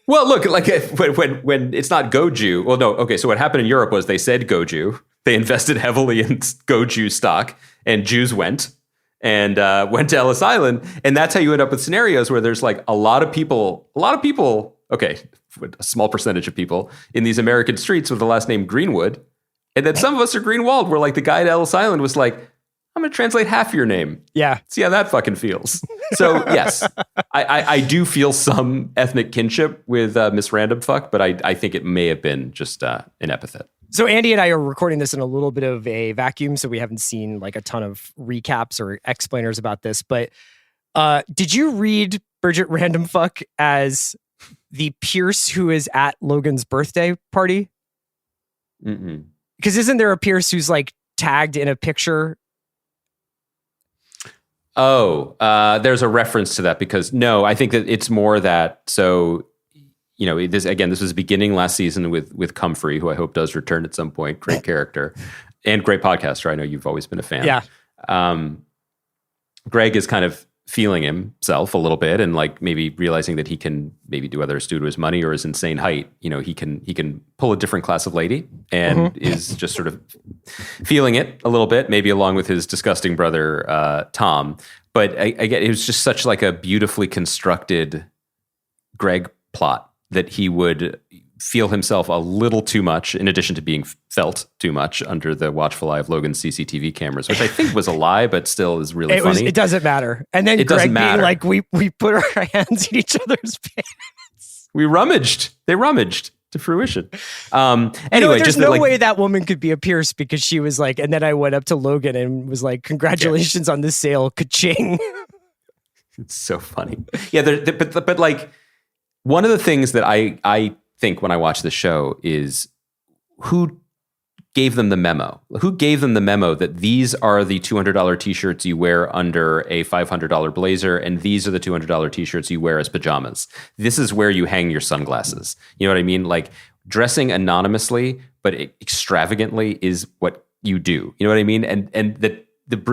Well, look, like when it's not Goju. Well, no. Okay. So what happened in Europe was they said Goju. They invested heavily in Goju stock, and Jews went to Ellis Island. And that's how you end up with scenarios where there's like a lot of people, okay, a small percentage of people in these American streets with the last name Greenwood. And then some of us are Greenwald, where like the guy at Ellis Island was like, I'm going to translate half your name. Yeah. See how that fucking feels. So yes, I do feel some ethnic kinship with Miss Random Fuck, but I think it may have been just an epithet. So Andy and I are recording this in a little bit of a vacuum, so we haven't seen like a ton of recaps or explainers about this. But did you read Bridget Random Fuck as the Pierce who is at Logan's birthday party? Mm-mm. Because isn't there a Pierce who's like tagged in a picture? Oh, there's a reference to that, because no, I think that it's more that, so, this was beginning last season with Comfrey, who I hope does return at some point. Great character and great podcaster. I know you've always been a fan. Yeah. Greg is kind of feeling himself a little bit and like maybe realizing that he can maybe do whether it's due to his money or his insane height. He can pull a different class of lady and is just sort of feeling it a little bit, maybe along with his disgusting brother, Tom. But again, it was just such like a beautifully constructed Greg plot that he would feel himself a little too much, in addition to being felt too much under the watchful eye of Logan's CCTV cameras, which I think was a lie, but still is really funny. It doesn't matter. And then Greg being like, we put our hands in each other's pants. We rummaged. They rummaged. to fruition. Anyway, there's no way that woman could be a Pierce because she was like, and then I went up to Logan and was like, congratulations on this sale, ka-ching. It's so funny. Yeah, but like one of the things that I think when I watch the show is who gave them the memo? Who gave them the memo that these are the $200 t-shirts you wear under a $500 blazer, and these are the $200 t-shirts you wear as pajamas? This is where you hang your sunglasses. You know what I mean? Like dressing anonymously but extravagantly is what you do. You know what I mean? And that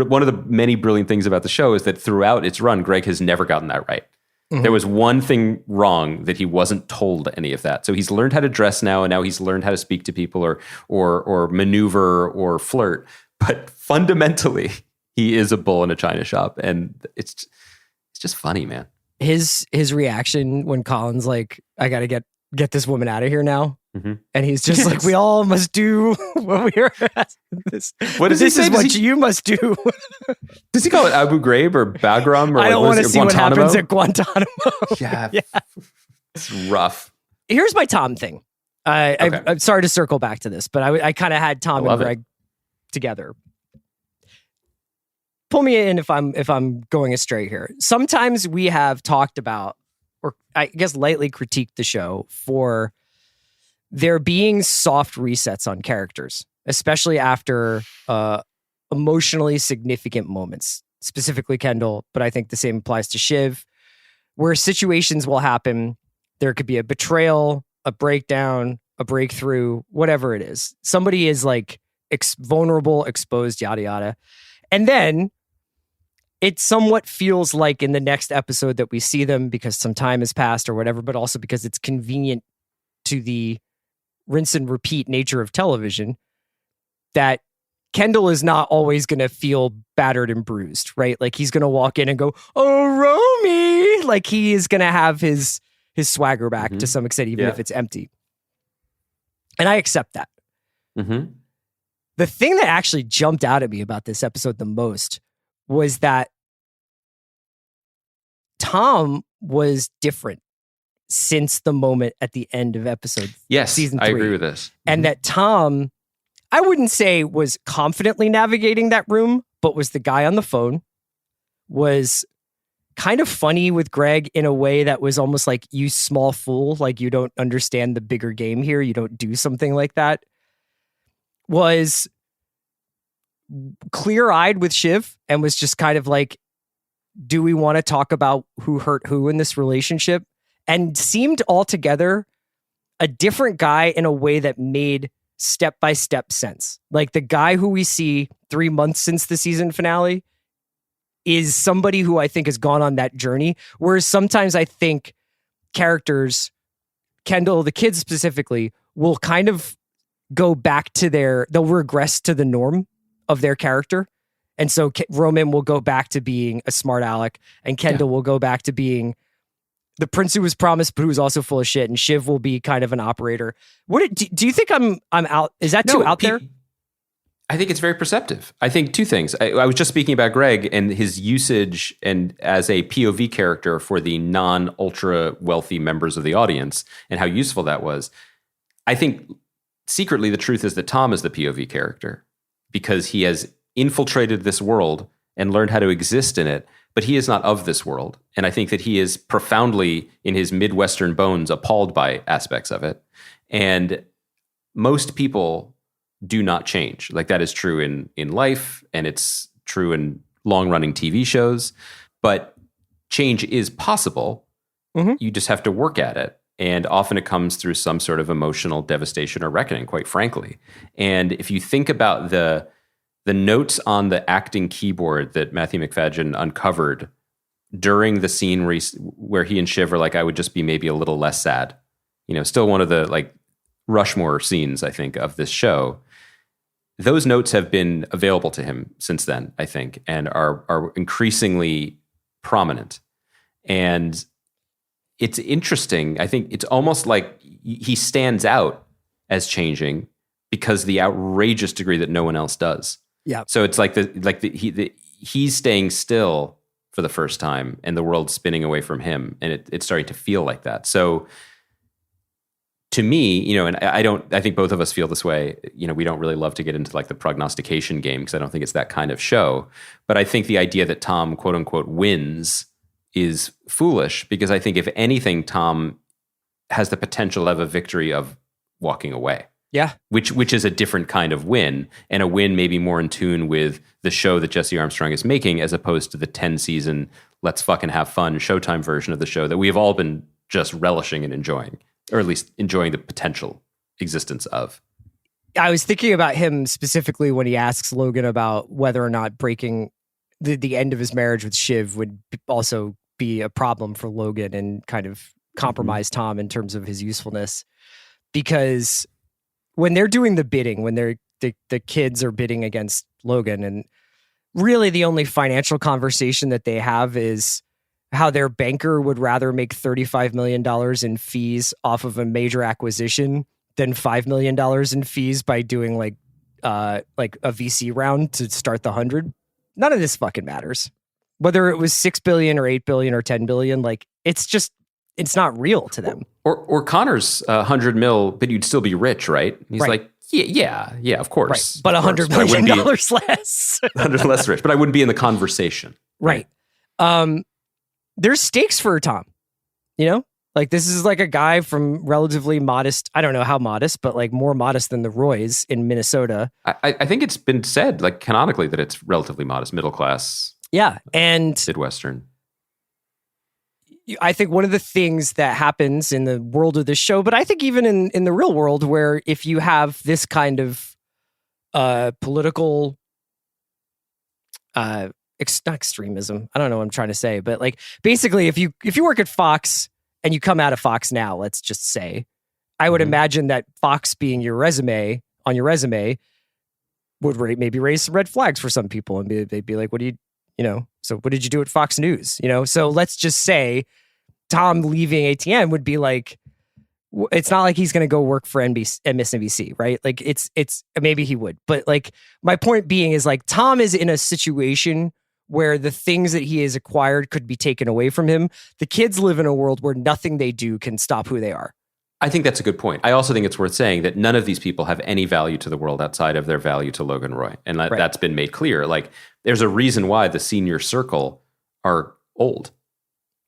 one of the many brilliant things about the show is that throughout its run, Greg has never gotten that right. Mm-hmm. There was one thing wrong that he wasn't told any of that. So he's learned how to dress now, and now he's learned how to speak to people or maneuver or flirt. But fundamentally, he is a bull in a china shop, and it's just funny, man. His reaction when Colin's like, "I got to get this woman out of here now." Mm-hmm. And he's just like, we all must do what we are asked. What does he say? This is what you must do. Does he call it Abu Ghraib or Bagram? Or I don't want to see what happens at Guantanamo. Yeah. It's rough. Here's my Tom thing. I'm sorry to circle back to this, but I kind of had Tom and Greg together. Pull me in if I'm going astray here. Sometimes we have talked about, or I guess lightly critiqued the show for there being soft resets on characters, especially after emotionally significant moments, specifically Kendall, but I think the same applies to Shiv, where situations will happen. There could be a betrayal, a breakdown, a breakthrough, whatever it is. Somebody is like vulnerable, exposed, yada, yada. And then it somewhat feels like in the next episode that we see them because some time has passed or whatever, but also because it's convenient to the rinse and repeat nature of television, that Kendall is not always going to feel battered and bruised, right? Like he's going to walk in and go, "Oh, Romy!" Like he is going to have his swagger back to some extent, even if it's empty. And I accept that. Mm-hmm. The thing that actually jumped out at me about this episode the most was that Tom was different since the moment at the end of season 3. I agree with this. And that Tom, I wouldn't say was confidently navigating that room, but was the guy on the phone, was kind of funny with Greg in a way that was almost like, you small fool, like you don't understand the bigger game here, you don't do something like that. Was clear-eyed with Shiv and was just kind of like, do we want to talk about who hurt who in this relationship? And seemed altogether a different guy in a way that made step-by-step sense. Like the guy who we see 3 months since the season finale is somebody who I think has gone on that journey. Whereas sometimes I think characters, Kendall, the kids specifically, will kind of go back to they'll regress to the norm of their character. And so Roman will go back to being a smart aleck, and Kendall will go back to being the prince who was promised, but who was also full of shit, and Shiv will be kind of an operator. Do you think I'm out? Is that too out there? I think it's very perceptive. I think two things. I was just speaking about Greg and his usage and as a POV character for the non-ultra wealthy members of the audience and how useful that was. I think secretly the truth is that Tom is the POV character because he has infiltrated this world and learned how to exist in it, but he is not of this world. And I think that he is profoundly, in his Midwestern bones, appalled by aspects of it. And most people do not change. Like that is true in life, and it's true in long-running TV shows. But change is possible. Mm-hmm. You just have to work at it. And often it comes through some sort of emotional devastation or reckoning, quite frankly. And if you think about the notes on the acting keyboard that Matthew McFadden uncovered during the scene where he and Shiv are like, I would just be maybe a little less sad. You know, still one of the like Rushmore scenes, I think, of this show. Those notes have been available to him since then, I think, and are increasingly prominent. And it's interesting. I think it's almost like he stands out as changing because the outrageous degree that no one else does. Yeah. So it's like he's staying still for the first time, and the world's spinning away from him, and it's starting to feel like that. So to me, and I think both of us feel this way. We don't really love to get into like the prognostication game because I don't think it's that kind of show. But I think the idea that Tom, quote unquote, wins is foolish because I think if anything, Tom has the potential to have a victory of walking away. Yeah. Which is a different kind of win, and a win maybe more in tune with the show that Jesse Armstrong is making as opposed to the 10-season, let's fucking have fun Showtime version of the show that we have all been just relishing and enjoying, or at least enjoying the potential existence of. I was thinking about him specifically when he asks Logan about whether or not breaking the end of his marriage with Shiv would also be a problem for Logan and kind of compromise Tom in terms of his usefulness. Because when they're doing the bidding, when the kids are bidding against Logan, and really the only financial conversation that they have is how their banker would rather make $35 million in fees off of a major acquisition than $5 million in fees by doing like a VC round to start the 100. None of this fucking matters. Whether it was 6 billion or 8 billion or 10 billion, like it's not real to them. Or Connor's 100 mil, but you'd still be rich, right? He's like, yeah, of course. Right. But $100 million less. 100 less rich, but I wouldn't be in the conversation. Right. There's stakes for Tom, like this is like a guy from relatively modest, I don't know how modest, but like more modest than the Roys in Minnesota. I think it's been said like canonically that it's relatively modest, middle class. Yeah. And Midwestern. I think one of the things that happens in the world of this show, but I think even in the real world, where if you have this kind of political, not extremism, I don't know what I'm trying to say, but like basically if you work at Fox and you come out of Fox now, let's just say, I would imagine that Fox being on your resume would maybe raise some red flags for some people, and they'd be like, what do so what did you do at Fox News? So let's just say Tom leaving ATN would be like, it's not like he's going to go work for MSNBC, right? Like it's maybe he would, but like my point being is like Tom is in a situation where the things that he has acquired could be taken away from him. The kids live in a world where nothing they do can stop who they are. I think that's a good point. I also think it's worth saying that none of these people have any value to the world outside of their value to Logan Roy. And that's been made clear. Like, there's a reason why the senior circle are old.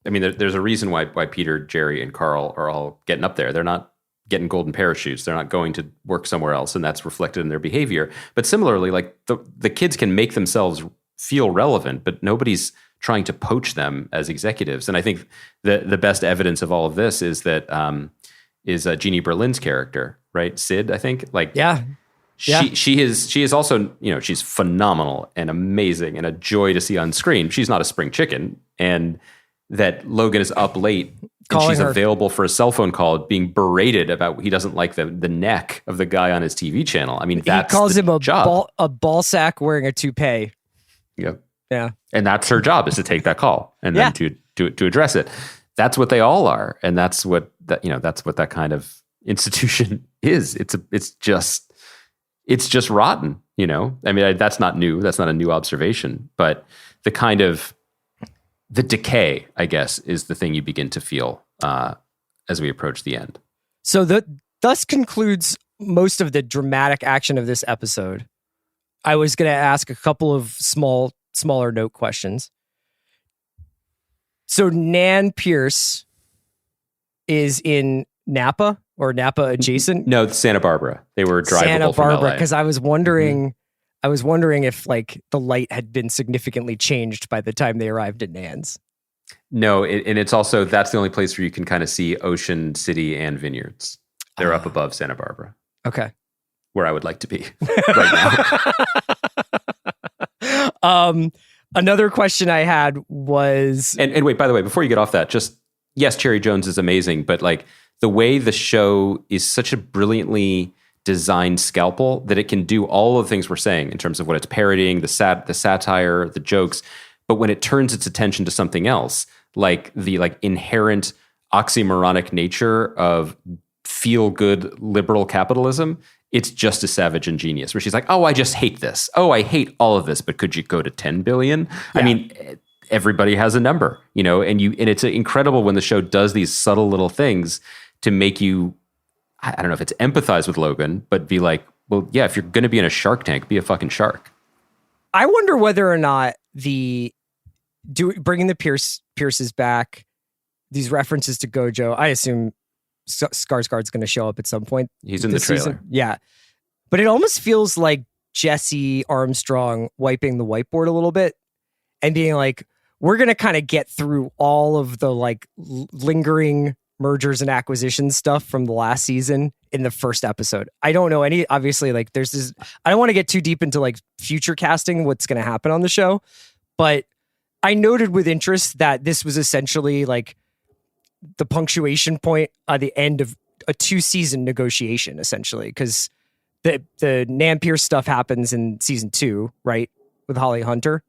I mean, there's a reason why Peter, Jerry, and Carl are all getting up there. They're not getting golden parachutes. They're not going to work somewhere else, and that's reflected in their behavior. But similarly, like the kids can make themselves feel relevant, but nobody's trying to poach them as executives. And I think the best evidence of all of this is that is Jeannie Berlin's character, right? Sid, I think. Like, yeah. She is also, she's phenomenal and amazing and a joy to see on screen. She's not a spring chicken, and that Logan is up late and she's available for a cell phone call, being berated about he doesn't like the neck of the guy on his TV channel. I mean, that's he calls him job. a ball sack wearing a toupee. Yep. Yeah. And that's her job, is to take that call and then to address it. That's what they all are, and that's what that kind of institution is. It's just rotten, I mean, that's not new. That's not a new observation, but the kind of the decay, I guess, is the thing you begin to feel as we approach the end. So thus concludes most of the dramatic action of this episode. I was going to ask a couple of smaller note questions. So Nan Pierce is in Napa or Napa adjacent? No, Santa Barbara. They were drivable Santa from Barbara, LA. because I was wondering, if like the light had been significantly changed by the time they arrived at Nan's. No, and it's also, that's the only place where you can kind of see Ocean City and vineyards. They're up above Santa Barbara. Okay. Where I would like to be right now. Another question I had was... And wait, by the way, before you get off that, just, yes, Cherry Jones is amazing, but like the way the show is such a brilliantly designed scalpel that it can do all of the things we're saying in terms of what it's parodying, the satire, the jokes, but when it turns its attention to something else, like the inherent oxymoronic nature of feel-good liberal capitalism, it's just as savage and genius, where she's like, oh, I just hate this. Oh, I hate all of this, but could you go to 10 billion? Yeah. I mean, everybody has a number, and it's incredible when the show does these subtle little things to make you I don't know if it's empathize with Logan, but be like, well, yeah, if you're going to be in a shark tank, be a fucking shark. I wonder whether or not bringing the Pierces back, these references to Gojo, I assume Skarsgård's going to show up at some point. He's in the trailer. Season. Yeah. But it almost feels like Jesse Armstrong wiping the whiteboard a little bit and being like, we're going to kind of get through all of the like lingering mergers and acquisitions stuff from the last season in the first episode. I don't know obviously, like there's this, I don't want to get too deep into like future casting, what's going to happen on the show, but I noted with interest that this was essentially like the punctuation point at the end of a 2-season negotiation, essentially, because the Napier stuff happens in season 2, right, with Holly Hunter,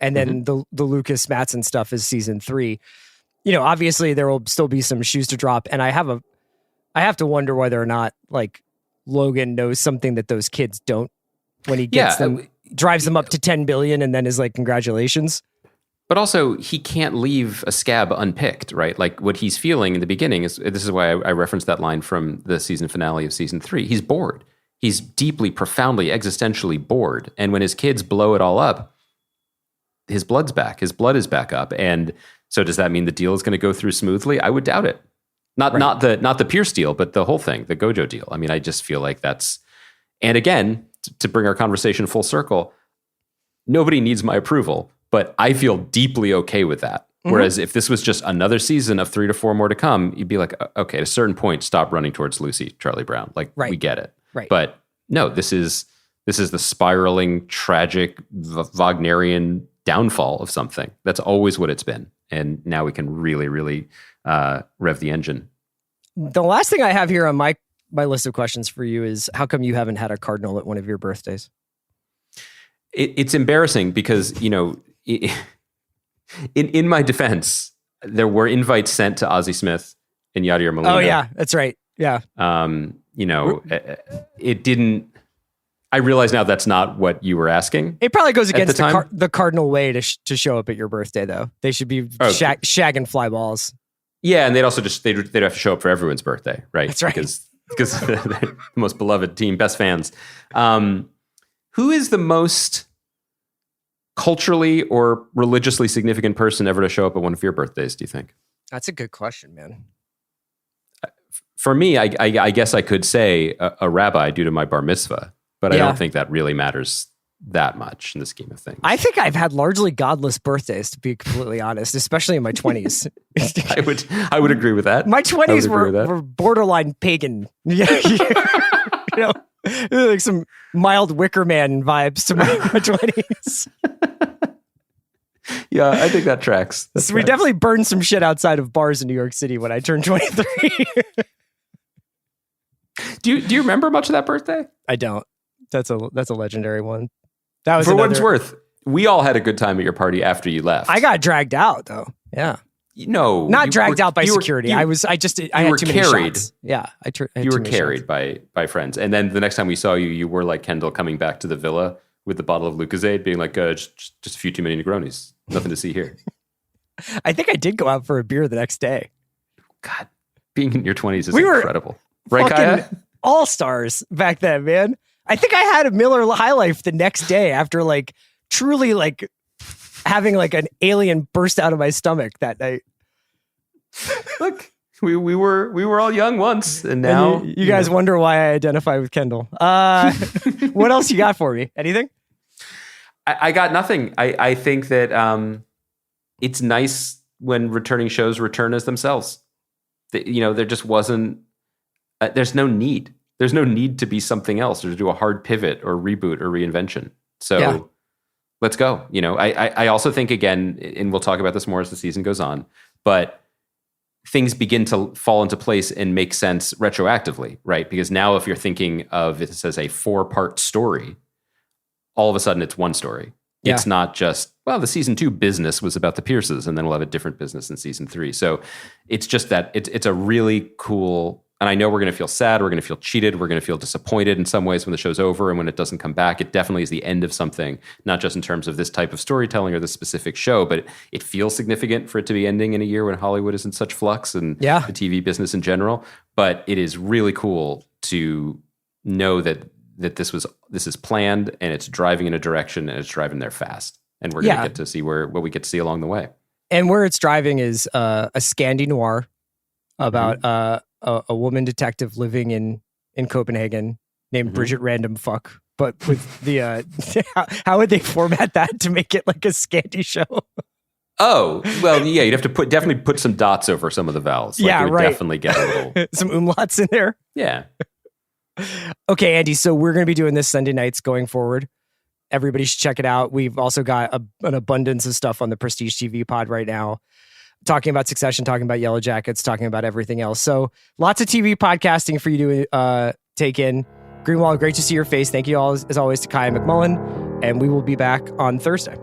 and then the Lucas Matson stuff is season 3. You know, obviously there will still be some shoes to drop, and I have to wonder whether or not like Logan knows something that those kids don't when he gets them, drives them up to 10 billion, and then is like, congratulations. But also, he can't leave a scab unpicked, right? Like what he's feeling in the beginning this is why I referenced that line from the season finale of season 3. He's bored. He's deeply, profoundly, existentially bored. And when his kids blow it all up, his blood's back. His blood is back up. And so does that mean the deal is going to go through smoothly? I would doubt it. Not the Pierce deal, but the whole thing, the Gojo deal. I mean, I just feel like that's, and again, to bring our conversation full circle, nobody needs my approval, but I feel deeply okay with that. Whereas if this was just another season of 3 to 4 more to come, you'd be like, okay, at a certain point, stop running towards Lucy, Charlie Brown. Like, we get it. Right. But no, this is the spiraling, tragic, Wagnerian downfall of something. That's always what it's been. And now we can really, really rev the engine. The last thing I have here on my list of questions for you is, how come you haven't had a cardinal at one of your birthdays? It's embarrassing because, you know, in my defense, there were invites sent to Ozzie Smith and Yadier Molina. Oh yeah, that's right. Yeah. You know, it didn't. I realize now that's not what you were asking. It probably goes against the cardinal way to show up at your birthday, though. They should be shagging fly balls. Yeah, and they'd also they'd have to show up for everyone's birthday, right? That's right. Because they're the most beloved team, best fans. Who is the most culturally or religiously significant person ever to show up at one of your birthdays, do you think? That's a good question, man. For me, I guess I could say a rabbi due to my bar mitzvah, but I don't think that really matters that much in the scheme of things. I think I've had largely godless birthdays, to be completely honest, especially in my 20s. I would agree with that. My 20s were borderline pagan. Yeah, you know, like some mild Wicker Man vibes to my 20s. Yeah, I think that tracks. We definitely burned some shit outside of bars in New York City when I turned 23. Do you remember much of that birthday? I don't. That's a legendary one. That was for what it's worth. We all had a good time at your party after you left. I got dragged out though. Yeah. No, not dragged out by security. I had too many shots. Yeah, you were carried by friends, and then the next time we saw you, you were like Kendall coming back to the villa with the bottle of Lucozade, being like, just a few too many Negronis. Nothing to see here. I think I did go out for a beer the next day. God, being in your 20s is incredible. Right, Kaya? All-stars back then, man. I think I had a Miller High Life the next day after like truly like having like an alien burst out of my stomach that night. Look, we were all young once, and now you guys wonder why I identify with Kendall. What else you got for me? Anything? I got nothing. I think that it's nice when returning shows return as themselves. There just wasn't. There's no need. There's no need to be something else or to do a hard pivot or reboot or reinvention. So let's go. I also think, again, and we'll talk about this more as the season goes on, but things begin to fall into place and make sense retroactively, right? Because now if you're thinking of it as a 4-part story, all of a sudden it's one story. Yeah. It's not just, the season 2 business was about the Pierces, and then we'll have a different business in season 3. So it's just that it's a really cool And I know we're going to feel sad. We're going to feel cheated. We're going to feel disappointed in some ways when the show's over and when it doesn't come back. It definitely is the end of something, not just in terms of this type of storytelling or this specific show, but it feels significant for it to be ending in a year when Hollywood is in such flux and the TV business in general. But it is really cool to know that this is planned and it's driving in a direction and it's driving there fast. And we're going to get to see what we get to see along the way. And where it's driving is a Scandi noir about a woman detective living in Copenhagen named Bridget Random Fuck. But with the how would they format that to make it like a Scandi show? Oh, well, yeah, you'd have to definitely put some dots over some of the vowels. Like, it would definitely get a little some umlauts in there. Yeah. Okay, Andy. So we're going to be doing this Sunday nights going forward. Everybody should check it out. We've also got an abundance of stuff on the Prestige TV pod right now, talking about Succession, talking about Yellow Jackets, talking about everything else. So lots of TV podcasting for you to take in. Greenwald, great to see your face. Thank you all, as always, to Kai and McMullen. And we will be back on Thursday.